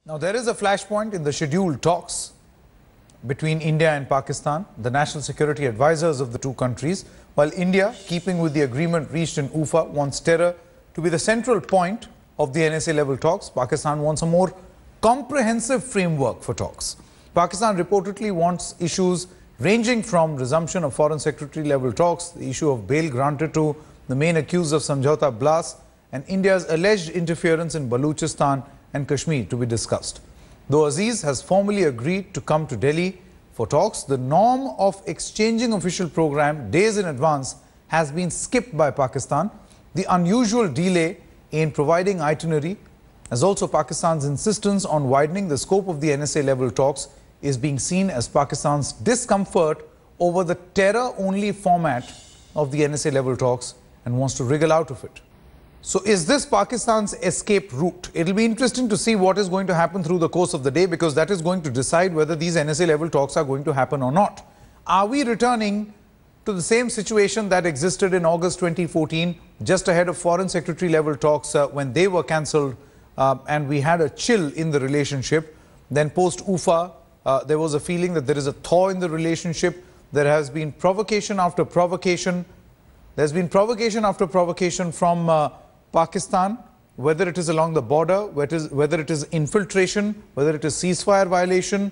Now, there is a flashpoint in the scheduled talks between India and Pakistan, the national security advisors of the two countries. While India, keeping with the agreement reached in UFA, wants terror to be the central point of the NSA level talks, Pakistan wants a more comprehensive framework for talks. Pakistan reportedly wants issues ranging from resumption of foreign secretary level talks, the issue of bail granted to the main accused of Samjhauta blast, and India's alleged interference in Baluchistan and Kashmir to be discussed. Though Aziz has formally agreed to come to Delhi for talks, the norm of exchanging official program days in advance has been skipped by Pakistan. The unusual delay in providing itinerary, as also Pakistan's insistence on widening the scope of the NSA level talks, is being seen as Pakistan's discomfort over the terror-only format of the NSA level talks and wants to wriggle out of it. So is this Pakistan's escape route? It'll be interesting to see what is going to happen through the course of the day, because that is going to decide whether these NSA level talks are going to happen or not. Are we returning to the same situation that existed in August 2014, just ahead of foreign secretary level talks when they were cancelled and we had a chill in the relationship? Then post UFA, there was a feeling that there is a thaw in the relationship. There has been provocation after provocation. There's been provocation after provocation from Pakistan, whether it is along the border, whether it is infiltration, whether it is ceasefire violation,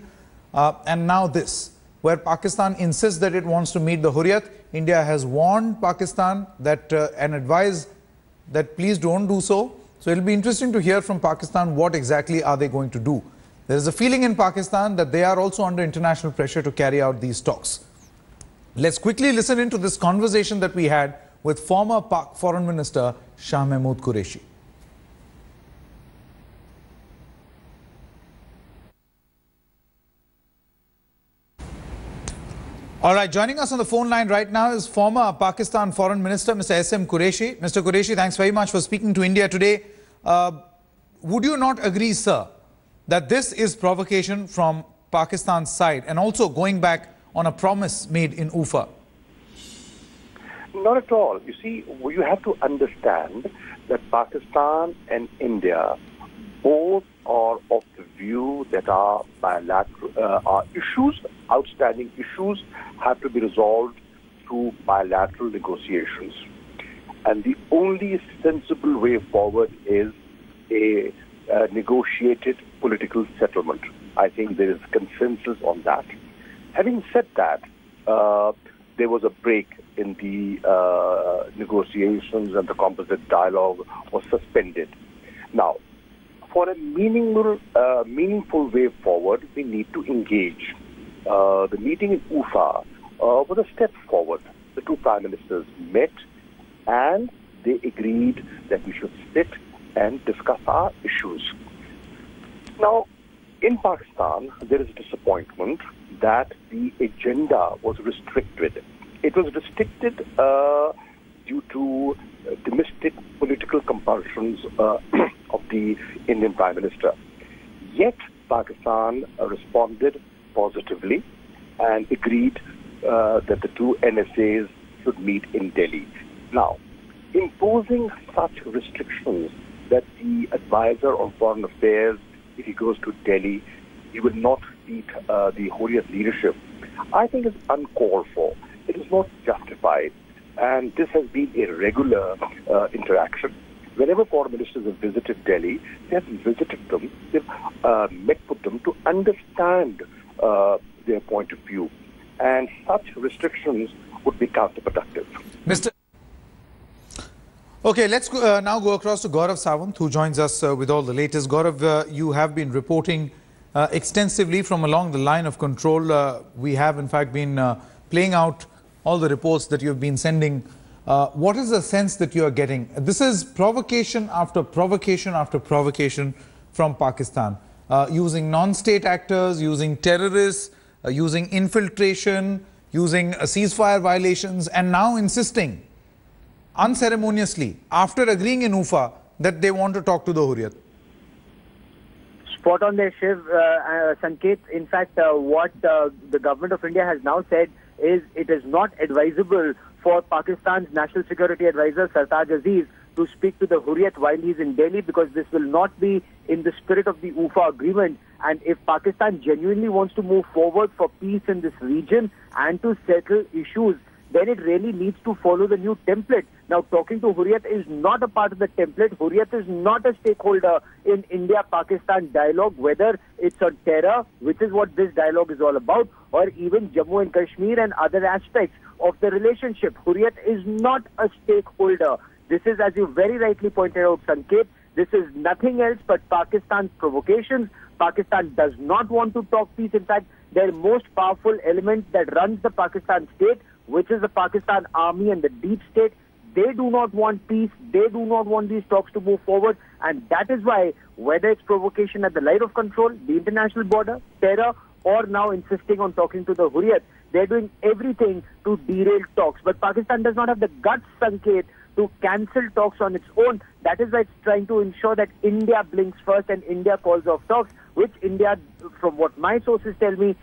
and now this, where Pakistan insists that it wants to meet the Hurriyat. India has warned Pakistan that and advised that please don't do so. So it'll be interesting to hear from Pakistan what exactly are they going to do. There is a feeling in Pakistan that they are also under international pressure to carry out these talks. Let's quickly listen into this conversation that we had with former Pak Foreign Minister Shah Mahmood Qureshi. All right, joining us on the phone line right now is former Pakistan Foreign Minister, Mr. S.M. Qureshi. Mr. Qureshi, thanks very much for speaking to India today. Would you not agree, sir, that this is provocation from Pakistan's side and also going back on a promise made in UFA? Not at all. You see, you have to understand that Pakistan and India both are of the view that our bilateral issues, outstanding issues, have to be resolved through bilateral negotiations. And the only sensible way forward is a negotiated political settlement. I think there is consensus on that. Having said that, there was a break in the negotiations and the composite dialogue was suspended. Now, for a meaningful way forward, we need to engage. The meeting in UFA was a step forward. The two prime ministers met and they agreed that we should sit and discuss our issues. Now, in Pakistan, there is disappointment that the agenda was restricted. It was restricted due to domestic political compulsions of the Indian Prime Minister. Yet, Pakistan responded positively and agreed that the two NSAs should meet in Delhi. Now, imposing such restrictions that the advisor on foreign affairs, if he goes to Delhi, he will not meet the Hurriyat leadership, I think is uncalled for. It is not justified. And this has been a regular interaction. Whenever foreign ministers have visited Delhi, they have visited them, they've met with them to understand their point of view. And such restrictions would be counterproductive. Mr. Okay, let's now go across to Gaurav Sawant, who joins us with all the latest. Gaurav, you have been reporting extensively from along the line of control. We have, in fact, been playing out all the reports that you've been sending. What is the sense that you are getting? This is provocation after provocation after provocation from Pakistan, using non-state actors, using terrorists, using infiltration, using ceasefire violations, and now insisting unceremoniously, after agreeing in UFA, that they want to talk to the Hurriyat. Spot on there, Shiv. Sanket, in fact, what the government of India has now said is it is not advisable for Pakistan's National Security Advisor Sartaj Aziz to speak to the Hurriyat while he is in Delhi, because this will not be in the spirit of the UFA agreement. And if Pakistan genuinely wants to move forward for peace in this region and to settle issues, then it really needs to follow the new template. Now, talking to Hurriyat is not a part of the template. Hurriyat is not a stakeholder in India-Pakistan dialogue, whether it's on terror, which is what this dialogue is all about, or even Jammu and Kashmir and other aspects of the relationship. Hurriyat is not a stakeholder. This is, as you very rightly pointed out, Sanket, this is nothing else but Pakistan's provocations. Pakistan does not want to talk peace. In fact, their most powerful element that runs the Pakistan state, which is the Pakistan army and the deep state, they do not want peace. They do not want these talks to move forward. And that is why, whether it's provocation at the line of control, the international border, terror, or now insisting on talking to the Hurriyat, they're doing everything to derail talks. But Pakistan does not have the guts, Sanket, to cancel talks on its own. That is why it's trying to ensure that India blinks first and India calls off talks, which India, from what my sources tell me,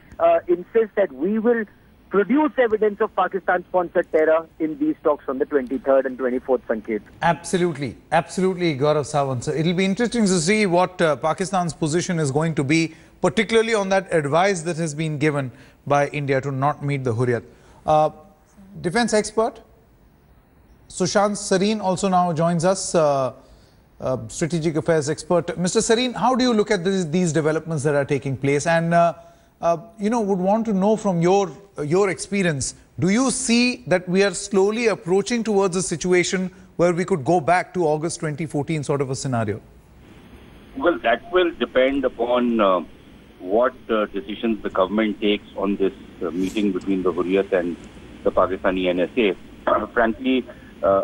insists that we will produce evidence of Pakistan-sponsored terror in these talks on the 23rd and 24th, Sanket. Absolutely. Absolutely, Gaurav Sawant. So it'll be interesting to see what Pakistan's position is going to be, particularly on that advice that has been given by India to not meet the Hurriyat. Defense expert Sushant Sareen also now joins us, strategic affairs expert. Mr. Sareen, how do you look at these developments that are taking place? And would want to know from your experience, do you see that we are slowly approaching towards a situation where we could go back to August 2014 sort of a scenario? Well, that will depend upon what decisions the government takes on this meeting between the Hurriyat and the Pakistani NSA. Frankly,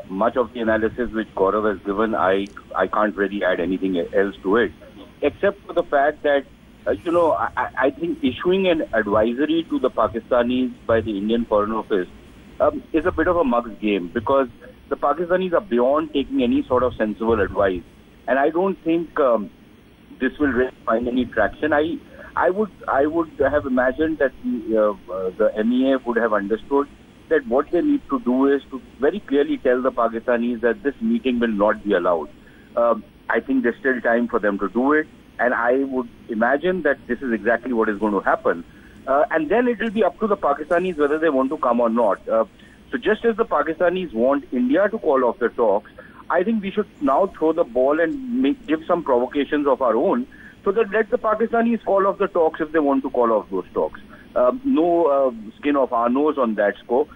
much of the analysis which Gaurav has given, I can't really add anything else to it, except for the fact that I think issuing an advisory to the Pakistanis by the Indian Foreign Office is a bit of a mug's game, because the Pakistanis are beyond taking any sort of sensible advice. And I don't think this will really find any traction. I would have imagined that the MEA would have understood that what they need to do is to very clearly tell the Pakistanis that this meeting will not be allowed. I think there's still time for them to do it. And I would imagine that this is exactly what is going to happen. And then it will be up to the Pakistanis whether they want to come or not. So just as the Pakistanis want India to call off the talks, I think we should now throw the ball and give some provocations of our own, so that let the Pakistanis call off the talks if they want to call off those talks. No skin of our nose on that score.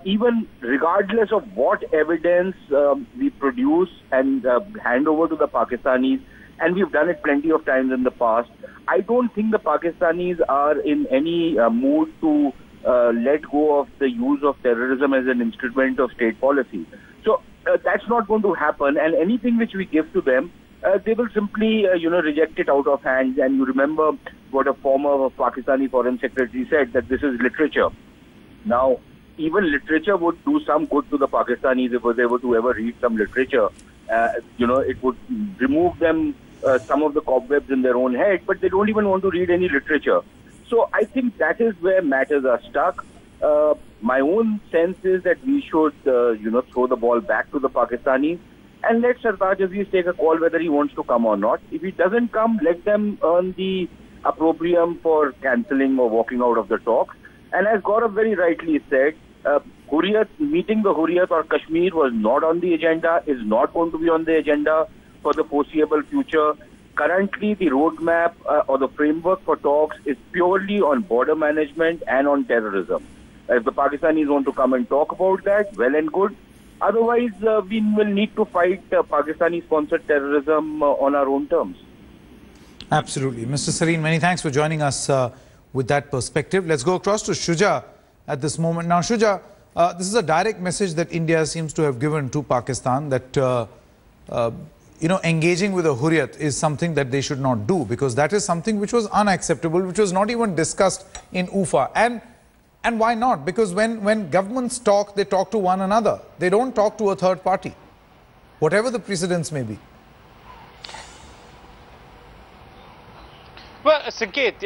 Even regardless of what evidence we produce and hand over to the Pakistanis, and we've done it plenty of times in the past, I don't think the Pakistanis are in any mood to let go of the use of terrorism as an instrument of state policy. So that's not going to happen, and anything which we give to them, they will simply, reject it out of hand. And you remember what a former Pakistani foreign secretary said, that this is literature. Now, even literature would do some good to the Pakistanis if they were to ever read some literature. It would remove them some of the cobwebs in their own head, but they don't even want to read any literature. So I think that is where matters are stuck. My own sense is that we should, throw the ball back to the Pakistanis and let Sartaj Aziz take a call whether he wants to come or not. If he doesn't come, let them earn the opprobrium for cancelling or walking out of the talks. And as Gaurav very rightly said, meeting the Hurriyat or Kashmir was not on the agenda, is not going to be on the agenda for the foreseeable future. Currently, the roadmap or the framework for talks is purely on border management and on terrorism. If the Pakistanis want to come and talk about that, well and good. Otherwise, we will need to fight Pakistani-sponsored terrorism on our own terms. Absolutely. Mr. Sareen, many thanks for joining us with that perspective. Let's go across to Shuja at this moment. Now, Shuja, this is a direct message that India seems to have given to Pakistan that, engaging with a Hurriyat is something that they should not do, because that is something which was unacceptable, which was not even discussed in UFA. And why not? Because when governments talk, they talk to one another. They don't talk to a third party, whatever the precedents may be. Well, Sanket,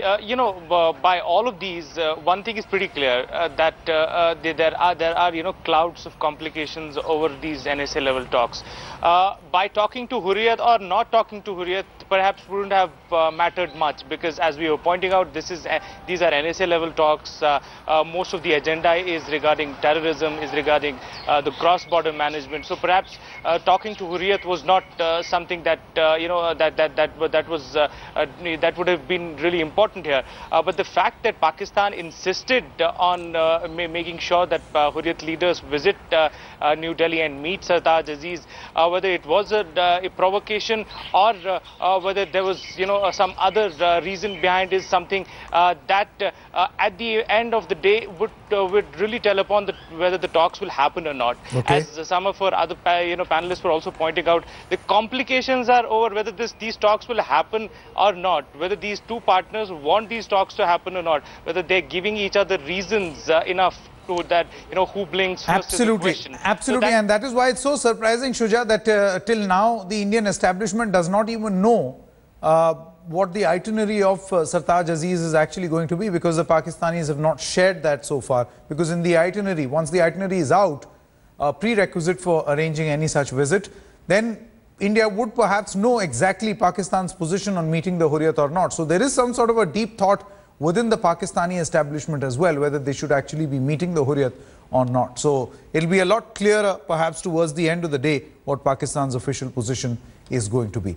by all of these, one thing is pretty clear, that there are clouds of complications over these NSA level talks. By talking to Hurriyat or not talking to Hurriyat, perhaps wouldn't have mattered much, because as we were pointing out, these are NSA level talks. Most of the agenda is regarding terrorism, is regarding the cross-border management. So perhaps talking to Hurriyat was not something that that would have been really important here. But the fact that Pakistan insisted on making sure that Hurriyat leaders visit New Delhi and meet Sartaj Aziz, whether it was a provocation or whether there was some other reason behind, is something that at the end of the day would really tell upon whether the talks will happen or not. Okay. As some of our other panelists were also pointing out, the complications are over whether these talks will happen or not, whether these two partners want these talks to happen or not, whether they're giving each other reasons enough to that, who blinks first. Absolutely, absolutely. So and that is why it's so surprising, Shuja, that till now the Indian establishment does not even know what the itinerary of Sartaj Aziz is actually going to be, because the Pakistanis have not shared that so far. Because in the itinerary, once the itinerary is out, prerequisite for arranging any such visit, then India would perhaps know exactly Pakistan's position on meeting the Hurriyat or not. So there is some sort of a deep thought within the Pakistani establishment as well, whether they should actually be meeting the Hurriyat or not. So it'll be a lot clearer perhaps towards the end of the day what Pakistan's official position is going to be.